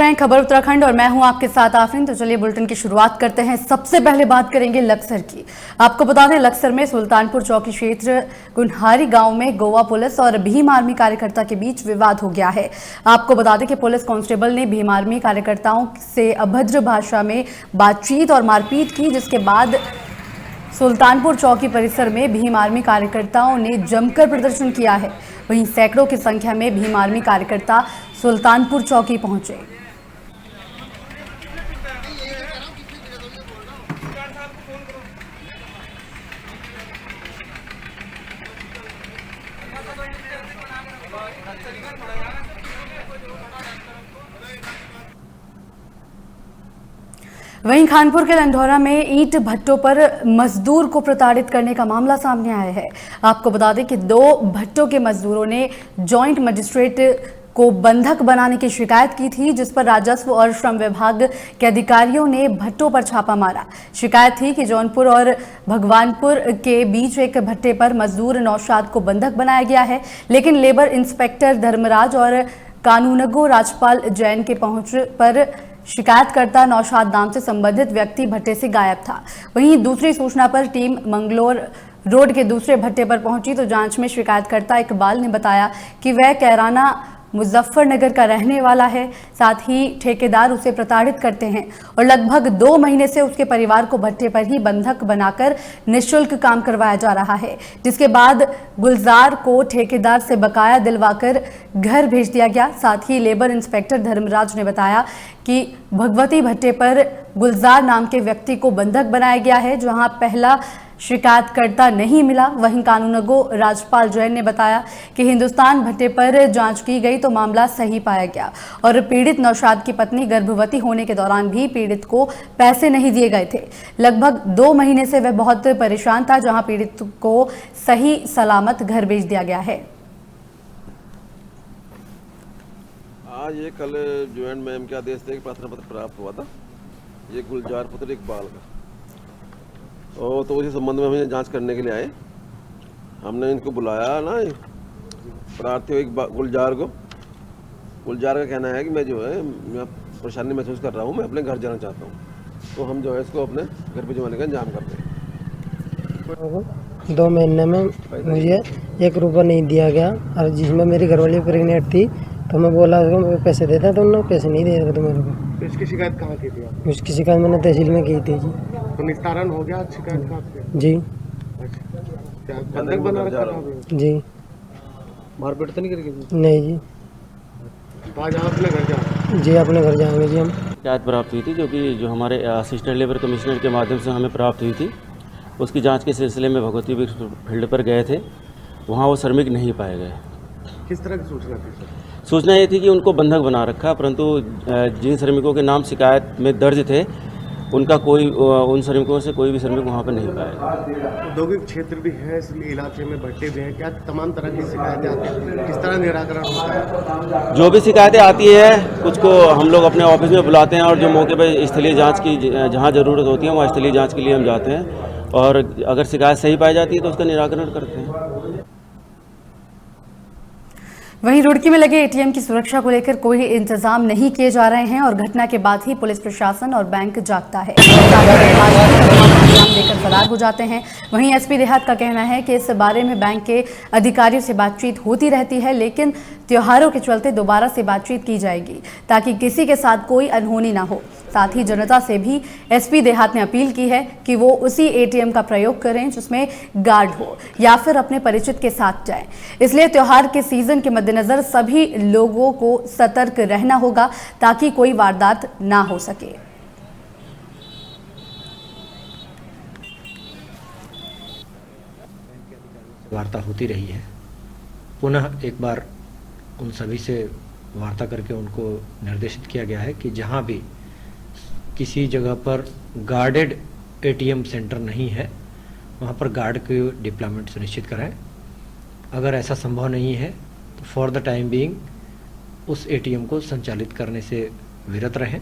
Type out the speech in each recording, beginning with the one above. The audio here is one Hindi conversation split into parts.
रहे हैं खबर उत्तराखंड और मैं हूं आपके साथ आफरीन। तो चलिए बुलेटिन की शुरुआत करते हैं। सबसे पहले बात करेंगे लक्सर की। आपको बता दें लक्सर में सुल्तानपुर चौकी क्षेत्र गुनहारी गांव में गोवा पुलिस और भीम आर्मी कार्यकर्ता के बीच विवाद हो गया है। आपको बता दें कि पुलिस कांस्टेबल ने भीम आर्मी कार्यकर्ताओं से अभद्र भाषा में बातचीत और मारपीट की, जिसके बाद सुल्तानपुर चौकी परिसर में भीम आर्मी कार्यकर्ताओं ने जमकर प्रदर्शन किया है। वहीं सैकड़ों की संख्या में भीम आर्मी कार्यकर्ता सुल्तानपुर चौकी पहुंचे। वहीं खानपुर के लंढौरा में ईंट भट्टों पर मजदूर को प्रताड़ित करने का मामला सामने आया है। आपको बता दें कि 2 भट्टों के मजदूरों ने जॉइंट मजिस्ट्रेट को बंधक बनाने की शिकायत की थी, जिस पर राजस्व और श्रम विभाग के अधिकारियों ने भट्टों पर छापा मारा। शिकायत थी कि जौनपुर और भगवानपुर के बीच एक भट्टे पर मजदूर नौशाद को बंधक बनाया गया है, लेकिन लेबर इंस्पेक्टर धर्मराज और कानूनगो राजपाल जैन के पहुंच पर शिकायतकर्ता नौशाद नाम से संबंधित व्यक्ति भट्टे से गायब था। वहीं दूसरी सूचना पर टीम मंगलोर रोड के दूसरे भट्टे पर पहुंची तो जांच में शिकायतकर्ता इकबाल ने बताया कि वह कैराना मुजफ्फरनगर का रहने वाला है। साथ ही ठेकेदार उसे प्रताड़ित करते हैं और लगभग 2 महीने से उसके परिवार को भट्टे पर ही बंधक बनाकर निःशुल्क काम करवाया जा रहा है, जिसके बाद गुलजार को ठेकेदार से बकाया दिलवाकर घर भेज दिया गया। साथ ही लेबर इंस्पेक्टर धर्मराज ने बताया कि भगवती भट्टे पर गुलजार नाम के व्यक्ति को बंधक बनाया गया है, जहां पहला शिकायतकर्ता नहीं मिला। वहीं कानूनगो राजपाल जैन ने बताया कि हिंदुस्तान भट्टे पर जांच की गई तो मामला सही पाया गया और पीड़ित नौशाद की पत्नी गर्भवती होने के दौरान भी पीड़ित को पैसे नहीं दिए गए थे। लगभग 2 महीने से वह बहुत परेशान था, जहां पीड़ित को सही सलामत घर भेज दिया गया है। आज ये कल ज्वाइंट मैम के आदेश से प्रार्थना पत्र प्राप्त हुआ था, ये गुलजार पुत्र इकबाल का, और तो उसी संबंध में हम जांच करने के लिए आए। हमने इनको बुलाया ना प्रार्थी गुलजार को। गुलजार का कहना है कि मैं जो है मैं परेशानी महसूस कर रहा हूँ, मैं अपने घर जाना चाहता हूँ, तो हम जो है इसको अपने घर भिजवाने का इंतजाम कर रहे हैं। 2 महीने में मुझे 1 रुपया नहीं दिया गया, और जिसमें मेरी घरवाली प्रेग्नेंट थी तो मैं बोला उसको पैसे देते हैं, तो उन्होंने पैसे नहीं दे रहे थे मेरे को। इसकी शिकायत कहाँ की थी आप? उसकी शिकायत मैंने तहसील में की थी जी। तो निस्तारण हो गया शिकायत का आपके? जी। क्या बंधक बना रखा था? जी। मारपीट तो नहीं करेगी? नहीं जी। तो आज आप अपने घर जाओ? जी अपने घर जाएंगे जी हम। शिकायत प्राप्त हुई थी जो हमारे असिस्टेंट लेबर कमिश्नर के माध्यम से हमें प्राप्त हुई थी। उसकी जांच के सिलसिले में भगवती फील्ड पर गए थे, वहाँ वो श्रमिक नहीं पाए गए। किस तरह की सूचना थी सर? सूचना ये थी कि उनको बंधक बना रखा, परंतु जिन श्रमिकों के नाम शिकायत में दर्ज थे उनका उन श्रमिकों से कोई भी श्रमिक वहाँ पर नहीं पाया। औद्योगिक क्षेत्र भी है, इस इलाके में भट्टे भी हैं, क्या तमाम तरह की शिकायतें आती हैं? किस तरह निराकरण होता है? जो भी शिकायतें आती है कुछ को हम लोग अपने ऑफिस में बुलाते हैं, और जो मौके पर स्थलीय जाँच की जहाँ ज़रूरत होती है वहाँ स्थलीय जाँच के लिए हम जाते हैं, और अगर शिकायत सही पाई जाती है तो उसका निराकरण करते हैं। वहीं रुड़की में लगे एटीएम की सुरक्षा को लेकर कोई इंतजाम नहीं किए जा रहे हैं और घटना के बाद ही पुलिस प्रशासन और बैंक जागता है, देकर फरार हो जाते हैं। वहीं एसपी देहात का कहना है कि इस बारे में बैंक के अधिकारियों से बातचीत होती रहती है, लेकिन त्योहारों के चलते दोबारा से बातचीत की जाएगी ताकि किसी के साथ कोई अनहोनी ना हो। साथ ही जनता से भी एसपी देहात ने अपील की है कि वो उसी एटीएम का प्रयोग करें जिसमें गार्ड हो या फिर अपने परिचित के साथ जाएं। इसलिए त्योहार के सीजन के मद्देनजर सभी लोगों को सतर्क रहना होगा ताकि कोई वारदात ना हो सके। वार्ता होती रही है, पुनः एक बार उन सभी से वार्ता करके उनको निर्देशित किया गया है कि जहां भी किसी जगह पर गार्डेड एटीएम सेंटर नहीं है वहां पर गार्ड के डिप्लॉयमेंट सुनिश्चित कराएं। अगर ऐसा संभव नहीं है तो फॉर द टाइम बीइंग उस एटीएम को संचालित करने से विरत रहें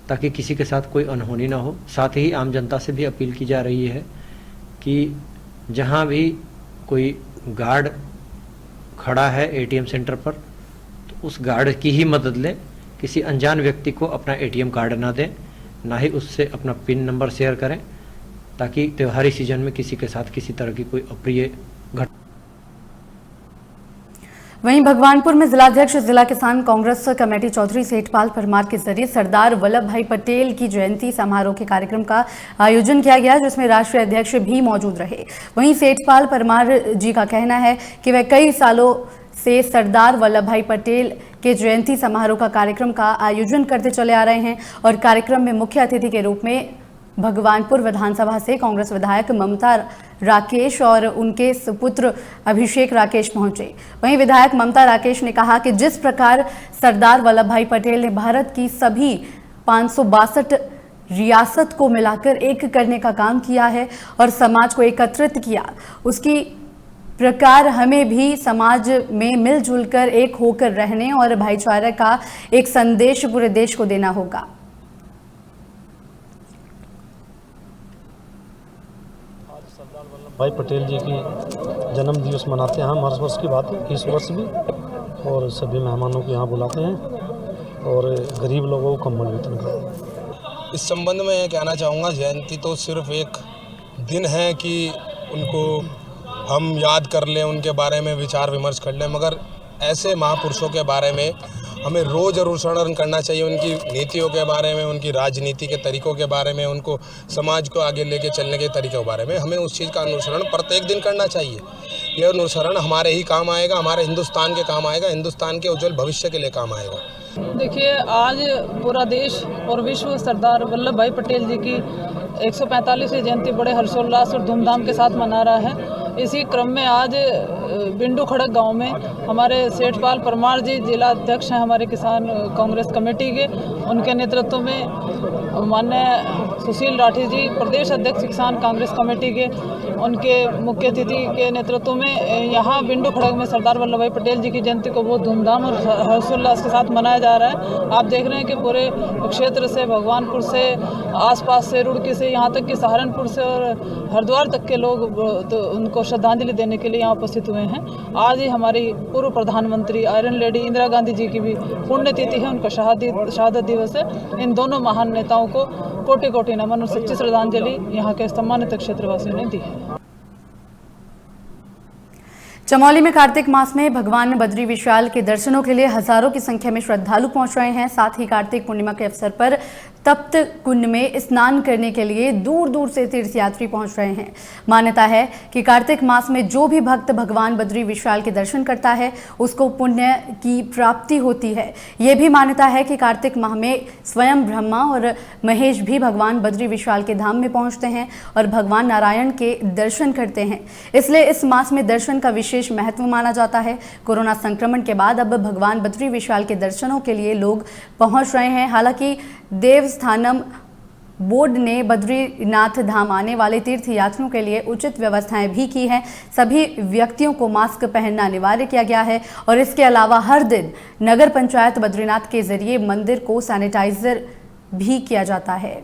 ताकि किसी के साथ कोई अनहोनी ना हो। साथ ही आम जनता से भी अपील की जा रही है कि जहां भी कोई गार्ड खड़ा है एटीएम सेंटर पर तो उस गार्ड की ही मदद लें किसी अनजान व्यक्ति को अपना एटीएम कार्ड ना दें, ना ही उससे अपना पिन नंबर शेयर करें, ताकि त्योहारी सीजन में किसी के साथ किसी तरह की कोई अप्रिय घटना। वहीं भगवानपुर में जिलाध्यक्ष जिला किसान कांग्रेस कमेटी चौधरी सेठपाल परमार के जरिए सरदार वल्लभ भाई पटेल की जयंती समारोह के कार्यक्रम का आयोजन किया गया, जिसमें राष्ट्रीय अध्यक्ष भी मौजूद रहे। वहीं सेठपाल परमार जी का कहना है कि वह कई सालों से सरदार वल्लभ भाई पटेल के जयंती समारोह का कार्यक्रम का आयोजन करते चले आ रहे हैं और कार्यक्रम में मुख्य अतिथि के रूप में भगवानपुर विधानसभा से कांग्रेस विधायक ममता राकेश और उनके सुपुत्र अभिषेक राकेश पहुंचे। वहीं विधायक ममता राकेश ने कहा कि जिस प्रकार सरदार वल्लभ भाई पटेल ने भारत की सभी 562 रियासत को मिलाकर एक करने का काम किया है और समाज को एकत्रित किया, उसकी प्रकार हमें भी समाज में मिलजुल कर एक होकर रहने और भाईचारे का एक संदेश पूरे देश को देना होगा। भाई पटेल जी की जन्म दिवस मनाते हैं हम हर वर्ष की बात है, इस वर्ष भी, और सभी मेहमानों को यहाँ बुलाते हैं और गरीब लोगों को कंबल वितरण करते हैं। इस संबंध में ये कहना चाहूँगा, जयंती तो सिर्फ एक दिन है कि उनको हम याद कर लें, उनके बारे में विचार विमर्श कर लें, मगर ऐसे महापुरुषों के बारे में हमें रोज़ अनुसरण करना चाहिए। उनकी नीतियों के बारे में, उनकी राजनीति के तरीकों के बारे में, उनको समाज को आगे लेके चलने के तरीक़ों के बारे में हमें उस चीज़ का अनुसरण प्रत्येक दिन करना चाहिए। यह अनुसरण हमारे ही काम आएगा, हमारे हिंदुस्तान के काम आएगा, हिंदुस्तान के उज्जवल भविष्य के लिए काम आएगा। देखिए, आज पूरा देश और विश्व सरदार वल्लभ भाई पटेल जी की 145वीं जयंती बड़े हर्षोल्लास और धूमधाम के साथ मना रहा है। इसी क्रम में आज बिंडू खड़क गांव में हमारे सेठपाल परमार जी जिला अध्यक्ष हैं हमारे किसान कांग्रेस कमेटी के, उनके नेतृत्व में माननीय सुशील राठी जी प्रदेश अध्यक्ष किसान कांग्रेस कमेटी के, उनके मुख्य अतिथि के नेतृत्व में यहाँ बिंडू खड़क में सरदार वल्लभ भाई पटेल जी की जयंती को बहुत धूमधाम और हर्षोल्लास के साथ मनाया जा रहा है। आप देख रहे हैं कि पूरे क्षेत्र से, भगवानपुर से, आसपास से, रुड़की से, यहाँ तक कि सहारनपुर से और हरिद्वार तक के लोग तो उनको श्रद्धांजलि देने के लिए यहाँ उपस्थित हुए हैं। आज ही हमारी पूर्व प्रधानमंत्री आयरन लेडी इंदिरा गांधी जी की भी पुण्यतिथि है, उनका शहादत दिवस है। इन दोनों महान नेताओं को कोटि कोटि नमन और सच्ची श्रद्धांजलि यहाँ के सम्मानित क्षेत्रवासियों ने दी है। चमोली में कार्तिक मास में भगवान बद्री विशाल के दर्शनों के लिए हजारों की संख्या में श्रद्धालु पहुंच रहे हैं। साथ ही कार्तिक पूर्णिमा के अवसर पर तप्त कुंड में स्नान करने के लिए दूर दूर से तीर्थयात्री पहुंच रहे हैं। मान्यता है कि कार्तिक मास में जो भी भक्त भगवान बद्री विशाल के दर्शन करता है उसको पुण्य की प्राप्ति होती है। ये भी मान्यता है कि कार्तिक माह में स्वयं ब्रह्मा और महेश भी भगवान बद्री विशाल के धाम में पहुंचते हैं और भगवान नारायण के दर्शन करते हैं। इसलिए इस मास में दर्शन का विशेष महत्व माना जाता है। कोरोना संक्रमण के बाद अब भगवान बद्री विशाल के दर्शनों के लिए लोग पहुंच रहे हैं। हालांकि देवस्थानम बोर्ड ने बद्रीनाथ धाम आने वाले तीर्थयात्रियों के लिए उचित व्यवस्थाएं भी की हैं। सभी व्यक्तियों को मास्क पहनना अनिवार्य किया गया है और इसके अलावा हर दिन नगर पंचायत बद्रीनाथ के जरिए मंदिर को सैनिटाइजर भी किया जाता है।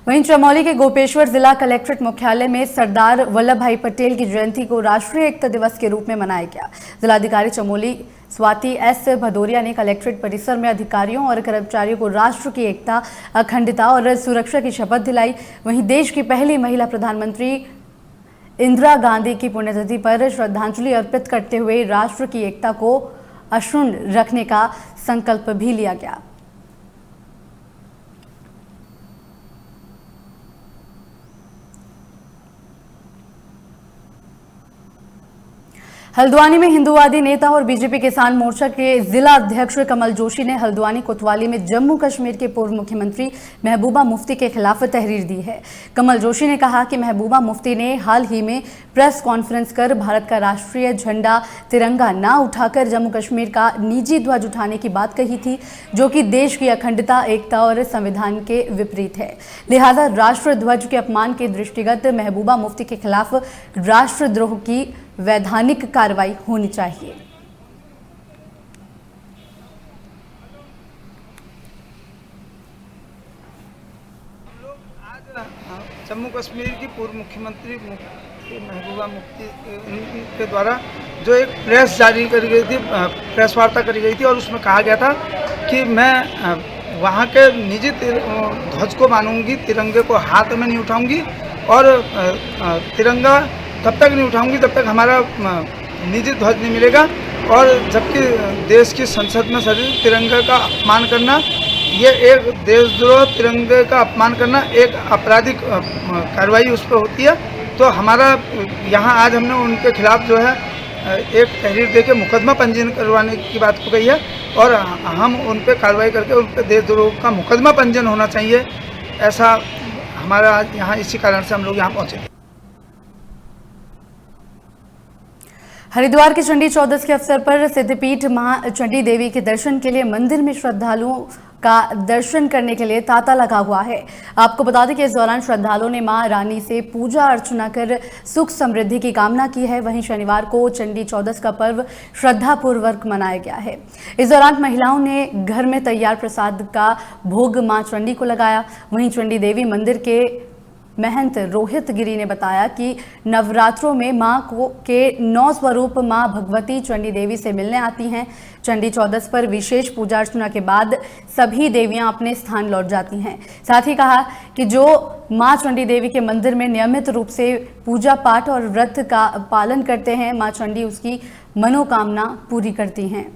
वहीं चमोली के गोपेश्वर जिला कलेक्ट्रेट मुख्यालय में सरदार वल्लभ भाई पटेल की जयंती को राष्ट्रीय एकता दिवस के रूप में मनाया गया। जिलाधिकारी चमोली स्वाति एस भदौरिया ने कलेक्ट्रेट परिसर में अधिकारियों और कर्मचारियों को राष्ट्र की एकता, अखंडता और सुरक्षा की शपथ दिलाई। वहीं देश की पहली महिला प्रधानमंत्री इंदिरा गांधी की पुण्यतिथि पर श्रद्धांजलि अर्पित करते हुए राष्ट्र की एकता को अक्षुण्ण रखने का संकल्प भी लिया गया। हल्द्वानी में हिंदूवादी नेता और बीजेपी किसान मोर्चा के जिला अध्यक्ष कमल जोशी ने हल्द्वानी कोतवाली में जम्मू कश्मीर के पूर्व मुख्यमंत्री महबूबा मुफ्ती के खिलाफ तहरीर दी है। कमल जोशी ने कहा कि महबूबा मुफ्ती ने हाल ही में प्रेस कॉन्फ्रेंस कर भारत का राष्ट्रीय झंडा तिरंगा ना उठाकर जम्मू कश्मीर का निजी ध्वज उठाने की बात कही थी, जो कि देश की अखंडता, एकता और संविधान के विपरीत है। लिहाजा राष्ट्र ध्वज के अपमान के दृष्टिगत महबूबा मुफ्ती के खिलाफ राष्ट्रद्रोह की वैधानिक कार्रवाई होनी चाहिए। कश्मीर की पूर्व मुख्यमंत्री महबूबा मुफ्ती के द्वारा जो एक प्रेस जारी करी गई थी, प्रेस वार्ता करी गई थी और उसमें कहा गया था कि मैं वहाँ के निजी ध्वज को मानूंगी, तिरंगे को हाथ में नहीं उठाऊंगी और तिरंगा तब तक नहीं उठाऊंगी जब तक हमारा निजी ध्वज नहीं मिलेगा। और जबकि देश की संसद में सभी तिरंगे का अपमान करना, ये एक देशद्रोह, तिरंगे का अपमान करना एक आपराधिक कार्रवाई उस पर होती है। तो हमारा यहाँ आज हमने उनके खिलाफ जो है एक तहरीर देके मुकदमा पंजीयन करवाने की बात को कही है और हम उन पर कार्रवाई करके उन पर देशद्रोह का मुकदमा पंजीयन होना चाहिए, ऐसा हमारा आज यहाँ इसी कारण से हम लोग यहाँ पहुँचे। हरिद्वार की चंडी चौदस के अवसर पर सिद्धपीठ मां चंडी देवी के दर्शन के लिए मंदिर में श्रद्धालुओं का दर्शन करने के लिए तांता लगा हुआ है। आपको बता दें कि इस दौरान श्रद्धालुओं ने मां रानी से पूजा अर्चना कर सुख समृद्धि की कामना की है। वहीं शनिवार को चंडी चौदस का पर्व श्रद्धापूर्वक मनाया गया है। इस दौरान महिलाओं ने घर में तैयार प्रसाद का भोग मां चंडी को लगाया। वहीं चंडी देवी मंदिर के महंत रोहित गिरी ने बताया कि नवरात्रों में मां के 9 स्वरूप मां भगवती चंडी देवी से मिलने आती हैं। चंडी चौदस पर विशेष पूजा अर्चना के बाद सभी देवियां अपने स्थान लौट जाती हैं। साथ ही कहा कि जो मां चंडी देवी के मंदिर में नियमित रूप से पूजा पाठ और व्रत का पालन करते हैं, मां चंडी उसकी मनोकामना पूरी करती हैं।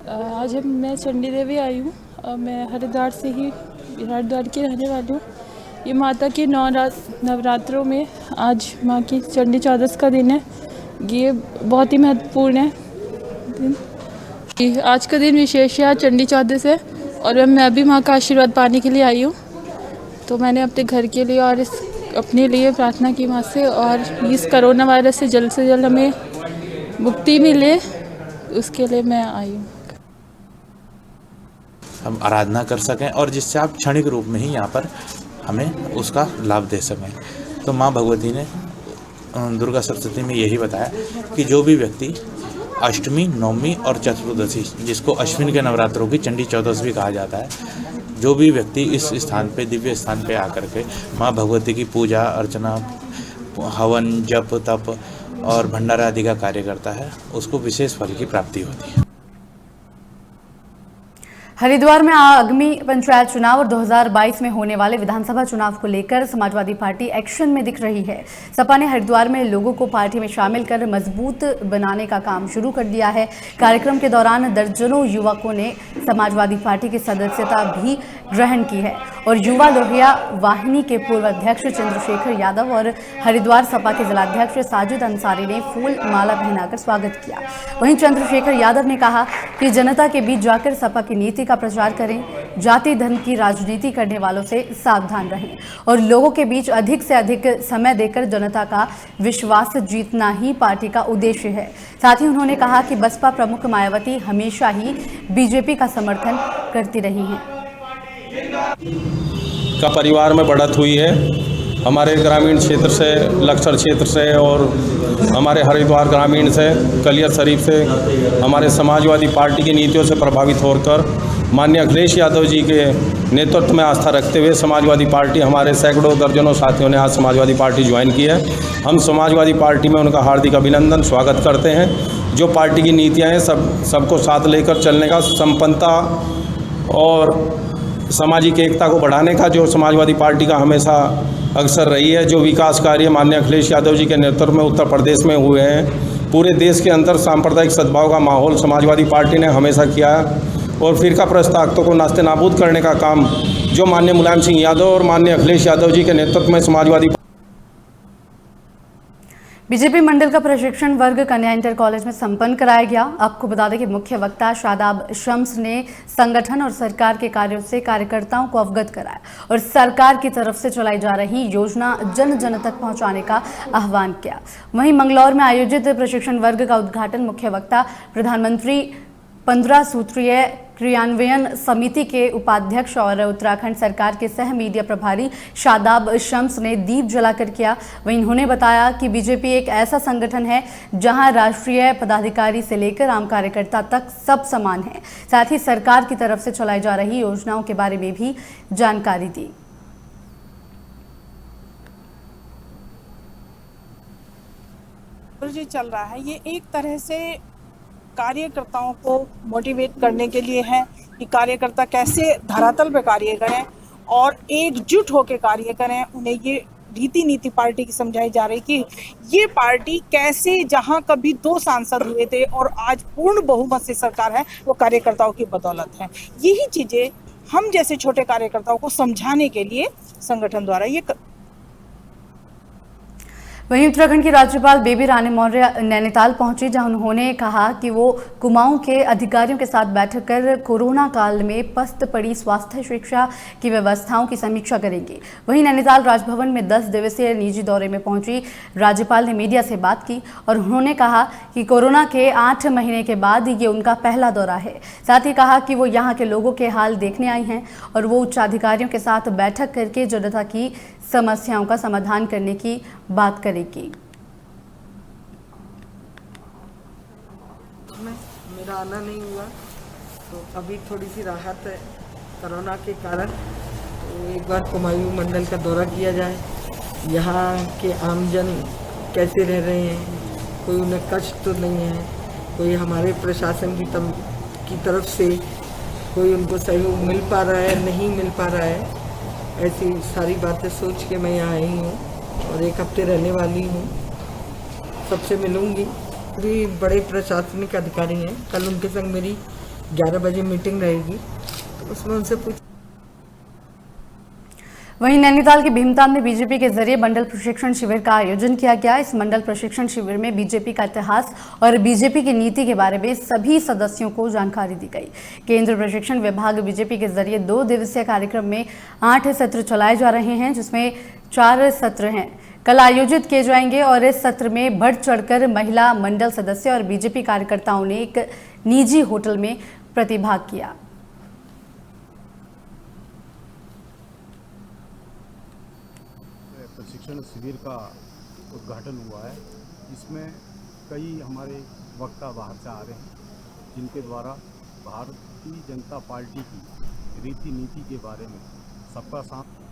आज मैं चंडी देवी आई हूँ। मैं हरिद्वार से ही, हरिद्वार की रहने वाली हूँ। ये माता के नवरात्रों में आज माँ की चंडी चौदस का दिन है। ये बहुत ही महत्वपूर्ण है दिन। आज का दिन विशेष है, चंडी चौदस है और मैं अभी माँ का आशीर्वाद पाने के लिए आई हूँ। तो मैंने अपने घर के लिए और अपने लिए प्रार्थना की माँ से, और इस कोरोना वायरस से जल्द हमें मुक्ति मिले, उसके लिए मैं आई हूँ। हम आराधना कर सकें और जिससे आप क्षणिक रूप में ही यहाँ पर हमें उसका लाभ दे सकें। तो माँ भगवती ने दुर्गा सप्तशती में यही बताया कि जो भी व्यक्ति अष्टमी, नवमी और चतुर्दशी, जिसको अश्विन के नवरात्रों की चंडी चौदस भी कहा जाता है, जो भी व्यक्ति इस स्थान पे, दिव्य स्थान पे आकर के माँ भगवती की पूजा अर्चना, हवन, जप, तप और भंडारा आदि का कार्य करता है, उसको विशेष फल की प्राप्ति होती है। हरिद्वार में आगामी पंचायत चुनाव और 2022 में होने वाले विधानसभा चुनाव को लेकर समाजवादी पार्टी एक्शन में दिख रही है। सपा ने हरिद्वार में लोगों को पार्टी में शामिल कर मजबूत बनाने का काम शुरू कर दिया है। कार्यक्रम के दौरान दर्जनों युवकों ने समाजवादी पार्टी की सदस्यता भी ग्रहण की है और युवा लोहिया वाहिनी के पूर्व अध्यक्ष चंद्रशेखर यादव और हरिद्वार सपा के जिलाध्यक्ष साजिद अंसारी ने फूल माला पहनाकर स्वागत किया। वहीं चंद्रशेखर यादव ने कहा कि जनता के बीच जाकर सपा की नीति का प्रचार करें, जाति धर्म की राजनीति करने वालों से सावधान रहें और लोगों के बीच अधिक से अधिक समय देकर जनता का विश्वास जीतना ही पार्टी का उद्देश्य है। साथ ही उन्होंने कहा कि बसपा प्रमुख मायावती हमेशा ही बीजेपी का समर्थन करती रही हैं। का परिवार में बढ़त हुई है। हमारे ग्रामीण क्षेत्र से, लक्सर क्षेत्र से और हमारे हरिद्वार ग्रामीण से, कलियर शरीफ से हमारे समाजवादी पार्टी की नीतियों से प्रभावित होकर माननीय अखिलेश यादव जी के नेतृत्व में आस्था रखते हुए समाजवादी पार्टी, हमारे सैकड़ों दर्जनों साथियों ने आज समाजवादी पार्टी ज्वाइन की है। हम समाजवादी पार्टी में उनका हार्दिक अभिनंदन, स्वागत करते हैं। जो पार्टी की नीतियाँ हैं सबको साथ लेकर चलने का, संपन्नता और सामाजिक एकता को बढ़ाने का जो समाजवादी पार्टी का हमेशा अक्सर रही है। जो विकास कार्य माननीय अखिलेश यादव जी के नेतृत्व में उत्तर प्रदेश में हुए हैं, पूरे देश के अंदर सांप्रदायिक सद्भाव का माहौल समाजवादी पार्टी ने हमेशा किया है और फिरका प्रस्तावकों को नास्ते नाबूद करने का काम जो माननीय मुलायम सिंह यादव और माननीय अखिलेश यादव जी के नेतृत्व में समाजवादी बीजेपी मंडल का प्रशिक्षण वर्ग कन्या इंटर कॉलेज में संपन्न कराया गया। आपको बता दें कि मुख्य वक्ता शादाब शम्स ने संगठन और सरकार के कार्यों से कार्यकर्ताओं को अवगत कराया और सरकार की तरफ से चलाई जा रही योजना जन जन तक पहुंचाने का आह्वान किया। वहीं मंगलौर में आयोजित प्रशिक्षण वर्ग का उद्घाटन मुख्य वक्ता प्रधानमंत्री 15 सूत्रीय क्रियान्वयन समिति के उपाध्यक्ष और उत्तराखंड सरकार के सह मीडिया प्रभारी शादाब शम्स ने दीप जलाकर किया। वहीं उन्होंने बताया कि बीजेपी एक ऐसा संगठन है जहां राष्ट्रीय पदाधिकारी से लेकर आम कार्यकर्ता तक सब समान हैं। साथ ही सरकार की तरफ से चलाई जा रही योजनाओं के बारे में भी जानकारी दी। जो चल रहा है ये एक तरह से कार्यकर्ताओं को मोटिवेट करने के लिए है कि कार्यकर्ता कैसे धरातल पे कार्य करें और एकजुट होकर कार्य करें। उन्हें ये रीति नीति पार्टी की समझाई जा रही कि ये पार्टी कैसे जहां कभी 2 सांसद हुए थे और आज पूर्ण बहुमत से सरकार है, वो कार्यकर्ताओं की बदौलत है। यही चीजें हम जैसे छोटे कार्यकर्ताओं को समझाने के लिए संगठन द्वारा ये वहीं उत्तराखंड की राज्यपाल बेबी रानी मौर्य नैनीताल पहुंची, जहां उन्होंने कहा कि वो कुमाऊं के अधिकारियों के साथ बैठक कर कोरोना काल में पस्त पड़ी स्वास्थ्य शिक्षा की व्यवस्थाओं की समीक्षा करेंगी। वहीं नैनीताल राजभवन में 10 दिवसीय निजी दौरे में पहुंची राज्यपाल ने मीडिया से बात की और उन्होंने कहा कि कोरोना के 8 महीने के बाद ये उनका पहला दौरा है। साथ ही कहा कि वो यहाँ के लोगों के हाल देखने आई हैं और वो उच्चाधिकारियों के साथ बैठक करके जनता की समस्याओं का समाधान करने की बात करेगी। मेरा आना नहीं हुआ तो अभी थोड़ी सी राहत है कोरोना के कारण। तो एक बार कुमाऊं मंडल का दौरा किया जाए, यहाँ के आमजन कैसे रह रहे हैं, कोई उन्हें कष्ट तो नहीं है, कोई हमारे प्रशासन की तरफ से कोई उनको सहयोग मिल पा रहा है नहीं मिल पा रहा है। ऐसी सारी बातें सोच के मैं यहाँ आई हूँ और 1 हफ्ते रहने वाली हूँ। सबसे मिलूँगी। भी बड़े प्रशासनिक अधिकारी हैं, कल उनके संग मेरी 11 बजे मीटिंग रहेगी, तो उसमें उनसे पूछ। वहीं नैनीताल के भीमताल में बीजेपी के जरिए मंडल प्रशिक्षण शिविर का आयोजन किया गया। इस मंडल प्रशिक्षण शिविर में बीजेपी का इतिहास और बीजेपी की नीति के बारे में सभी सदस्यों को जानकारी दी गई। केंद्र प्रशिक्षण विभाग बीजेपी के जरिए 2 दिवसीय कार्यक्रम में 8 सत्र चलाए जा रहे हैं, जिसमें 4 सत्र हैं कल आयोजित किए जाएंगे और इस सत्र में बढ़ चढ़कर महिला मंडल सदस्य और बीजेपी कार्यकर्ताओं ने एक निजी होटल में प्रतिभाग किया। प्रशिक्षण शिविर का उद्घाटन हुआ है, जिसमें कई हमारे वक्ता बाहर से आ रहे हैं, जिनके द्वारा भारतीय जनता पार्टी की रीति नीति के बारे में सबका साथ।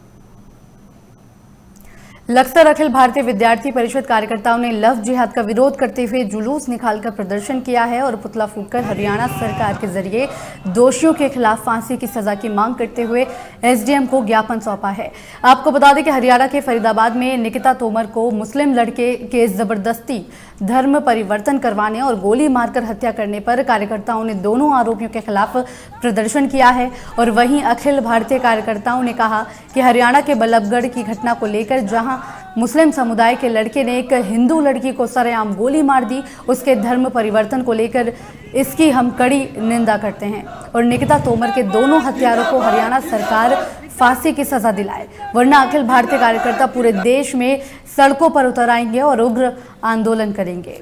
लक्सर अखिल भारतीय विद्यार्थी परिषद कार्यकर्ताओं ने लव जिहाद का विरोध करते हुए जुलूस निकालकर प्रदर्शन किया है और पुतला फूंककर हरियाणा सरकार के जरिए दोषियों के खिलाफ फांसी की सजा की मांग करते हुए एसडीएम को ज्ञापन सौंपा है। आपको बता दें कि हरियाणा के फरीदाबाद में निकिता तोमर को मुस्लिम लड़के के जबरदस्ती धर्म परिवर्तन करवाने और गोली मारकर हत्या करने पर कार्यकर्ताओं ने दोनों आरोपियों के खिलाफ प्रदर्शन किया है। और वहीं अखिल भारतीय कार्यकर्ताओं ने कहा कि हरियाणा के बल्लभगढ़ की घटना को लेकर जहां मुस्लिम समुदाय के लड़के ने एक हिंदू लड़की को सरेआम गोली मार दी, उसके धर्म परिवर्तन को लेकर इसकी हम कड़ी निंदा करते हैं और निकिता तोमर के दोनों हत्यारों को हरियाणा सरकार फांसी की सजा दिलाए, वरना अखिल भारतीय कार्यकर्ता पूरे देश में सड़कों पर उतर आएंगे और उग्र आंदोलन करेंगे।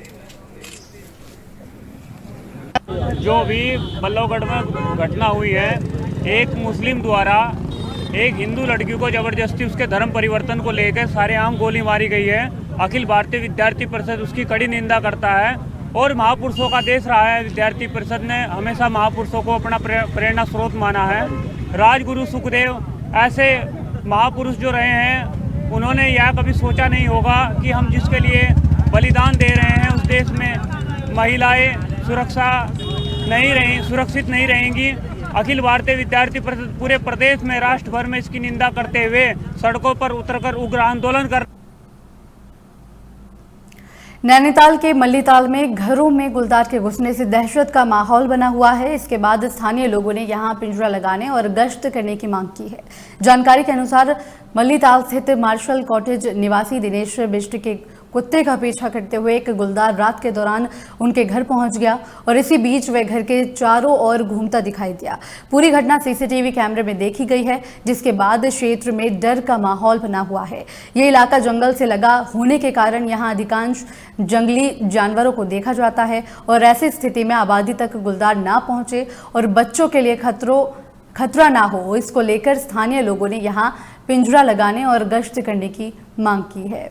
जो भी बल्लभगढ़ में घटना हुई है, एक मुस्लिम द्वारा एक हिंदू लड़की को जबरदस्ती उसके धर्म परिवर्तन को लेकर सारेआम गोली मारी गई है। अखिल भारतीय विद्यार्थी परिषद उसकी कड़ी निंदा करता है और महापुरुषों का देश रहा है। विद्यार्थी परिषद ने हमेशा महापुरुषों को अपना प्रेरणा स्रोत माना है। राजगुरु सुखदेव ऐसे महापुरुष जो रहे हैं, उन्होंने यह कभी सोचा नहीं होगा कि हम जिसके लिए बलिदान दे रहे हैं उस देश में महिलाएं सुरक्षित नहीं रहेंगी। अखिल भारतीय विद्यार्थी परिषद पूरे प्रदेश में राष्ट्र भर में इसकी निंदा करते हुए सड़कों पर उतरकर उग्र आंदोलन कर। नैनीताल के मल्लीताल में घरों में गुलदार के घुसने से दहशत का माहौल बना हुआ है। इसके बाद स्थानीय लोगों ने यहां पिंजरा लगाने और गश्त करने की मांग की है। जानकारी के अनुसार मल्लीताल स्थित मार्शल कॉटेज निवासी दिनेश बिष्ट के कुत्ते का पीछा करते हुए एक गुलदार रात के दौरान उनके घर पहुंच गया और इसी बीच वह घर के चारों ओर घूमता दिखाई दिया। पूरी घटना सीसीटीवी कैमरे में देखी गई है, जिसके बाद क्षेत्र में डर का माहौल बना हुआ है। ये इलाका जंगल से लगा होने के कारण यहाँ अधिकांश जंगली जानवरों को देखा जाता है और ऐसी स्थिति में आबादी तक गुलदार ना पहुंचे और बच्चों के लिए खतरा ना हो, इसको लेकर स्थानीय लोगों ने यहाँ पिंजरा लगाने और गश्त करने की मांग की है।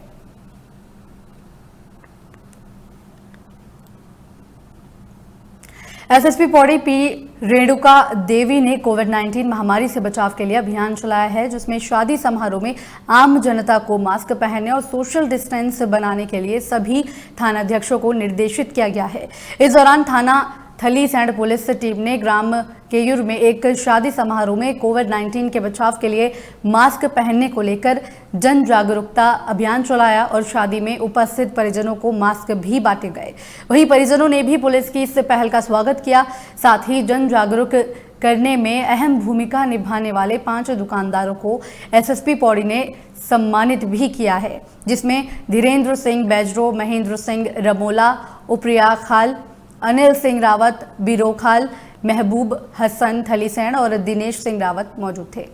एसएसपी पौड़ी पी रेणुका देवी ने कोविड-19 महामारी से बचाव के लिए अभियान चलाया है, जिसमें शादी समारोह में आम जनता को मास्क पहनने और सोशल डिस्टेंस बनाने के लिए सभी थानाध्यक्षों को निर्देशित किया गया है। इस दौरान थाना थलीसैंण पुलिस टीम ने ग्राम केयूर में एक शादी समारोह में कोविड-19 के बचाव के लिए मास्क पहनने को लेकर जन जागरूकता अभियान चलाया और शादी में उपस्थित परिजनों को मास्क भी बांटे गए। वहीं परिजनों ने भी पुलिस की इस पहल का स्वागत किया। साथ ही जन जागरूक करने में अहम भूमिका निभाने वाले 5 दुकानदारों को एसएसपी पौड़ी ने सम्मानित भी किया है, जिसमें धीरेन्द्र सिंह बैजरो, महेंद्र सिंह रमोला, उप्रिया खाल, अनिल सिंह रावत बिरोखाल, महबूब हसन थलीसैंण और दिनेश सिंह रावत मौजूद थे।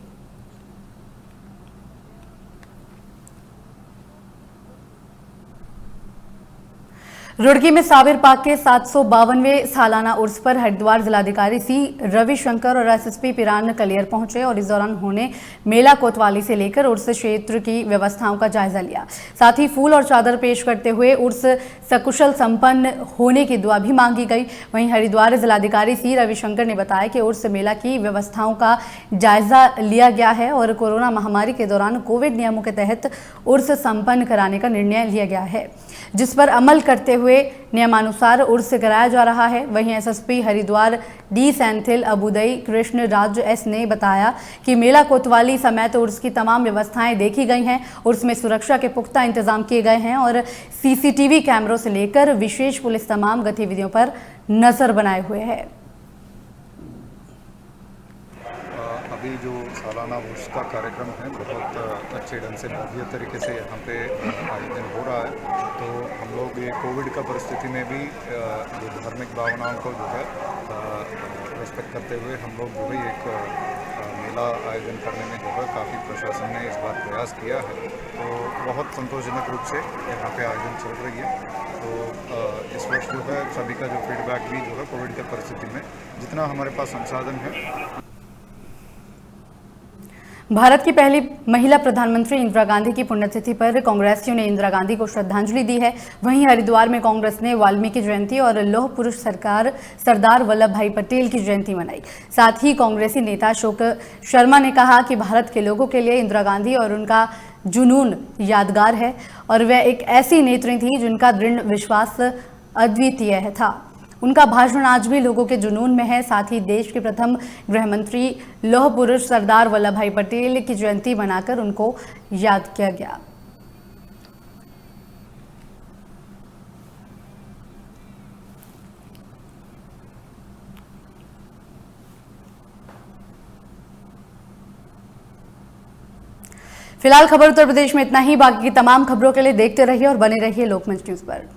रुड़की में साबिर पाक के 752वें सालाना उर्स पर हरिद्वार जिलाधिकारी सी रविशंकर और एसएसपी पिरान कलियर पहुंचे और इस दौरान उन्होंने मेला कोतवाली से लेकर उर्स क्षेत्र की व्यवस्थाओं का जायजा लिया। साथ ही फूल और चादर पेश करते हुए उर्स सकुशल संपन्न होने की दुआ भी मांगी गई। वहीं हरिद्वार जिलाधिकारी सी रविशंकर ने बताया कि उर्स मेला की व्यवस्थाओं का जायजा लिया गया है और कोरोना महामारी के दौरान कोविड नियमों के तहत उर्स संपन्न कराने का निर्णय लिया गया है, जिस पर अमल करते हुए नियमानुसार उर्स कराया जा रहा है। वहीं SSP Haridwar D Senthil Abudai Krishna Raj S ने बताया कि मेला कोतवाली समेत उर्स की तमाम व्यवस्थाएं देखी गई हैं। उर्स में सुरक्षा के पुख्ता इंतजाम किए गए हैं और सीसीटीवी कैमरों से लेकर विशेष पुलिस तमाम गतिविधियों पर नजर बनाए हुए है। अभी जो सालाना उर्स का कार्यक्रम है बहुत अच्छे ढंग से भव्य तरीके से यहाँ पे आयोजन हो रहा है। तो हम लोग ये कोविड का परिस्थिति में भी जो धार्मिक भावनाओं को जो है रिस्पेक्ट करते हुए हम लोग जो है एक मेला आयोजन करने में जो है काफ़ी प्रशासन ने इस बार प्रयास किया है। तो बहुत संतोषजनक रूप से यहाँ पे आयोजन चल रही है। तो इस वर्ष जो है सभी का जो फीडबैक भी जो है कोविड की परिस्थिति में जितना हमारे पास संसाधन है। भारत की पहली महिला प्रधानमंत्री इंदिरा गांधी की पुण्यतिथि पर कांग्रेसियों ने इंदिरा गांधी को श्रद्धांजलि दी है। वहीं हरिद्वार में कांग्रेस ने वाल्मीकि जयंती और लौह पुरुष सरदार वल्लभ भाई पटेल की जयंती मनाई। साथ ही कांग्रेसी नेता अशोक शर्मा ने कहा कि भारत के लोगों के लिए इंदिरा गांधी और उनका जुनून यादगार है और वह एक ऐसी नेत्री थी जिनका दृढ़ विश्वास अद्वितीय था। उनका भाषण आज भी लोगों के जुनून में है। साथ ही देश के प्रथम गृह मंत्री लौह पुरुष सरदार वल्लभ भाई पटेल की जयंती मनाकर उनको याद किया गया। फिलहाल खबर उत्तर प्रदेश में इतना ही। बाकी की तमाम खबरों के लिए देखते रहिए और बने रहिए लोकमंच न्यूज पर।